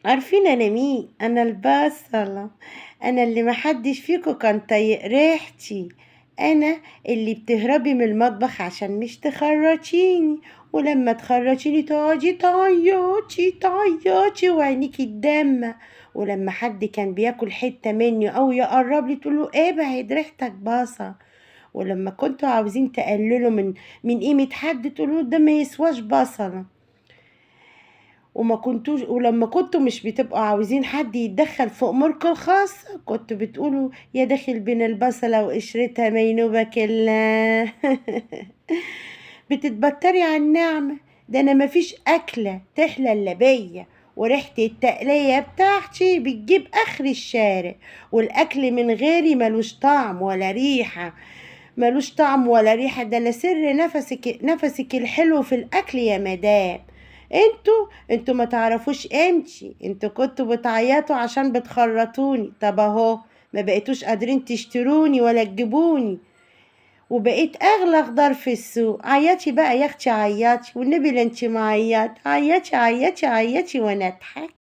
عارفين أنا مين؟ أنا البصلة. أنا اللي محدش فيكم كان طايق ريحتي. أنا اللي بتهربي من المطبخ عشان مش تخرطيني، ولما تخرطيني تقعدي تعيطي تعيطي وعينيكي الدم. ولما حد كان بياكل حتة مني أو يقرب لي تقوله ابعد ريحتك بصل. ولما كنتوا عاوزين تقللوا من قيمة حد تقولوا ده ما يسواش بصلة. ولما كنتوا مش بتبقوا عاوزين حد يتدخل في اموركم الخاصة كنتوا بتقولوا يا داخل بين البصلة وقشرتها مينوبة كلا. بتتبطري على النعمة. ده انا مفيش اكلة تحلى الا بيا، وريحة التقلية بتاعتي بتجيب اخر الشارع. والاكل من غيري ملوش طعم ولا ريحة. ملوش طعم ولا ريحة. ده انا سر نفسك الحلو في الاكل يا مدام. انتوا ما تعرفوش قيمتي. انتوا كنتوا بتعيطوا عشان بتخرطوني. طب اهو ما بقيتوش قادرين تشتروني ولا تجيبوني، وبقيت اغلى خضار في السوق. عيطي بقى يا اختي عيطي، والنبي لا انتي معيط. عيطي عيطي عيطي وانا اضحك.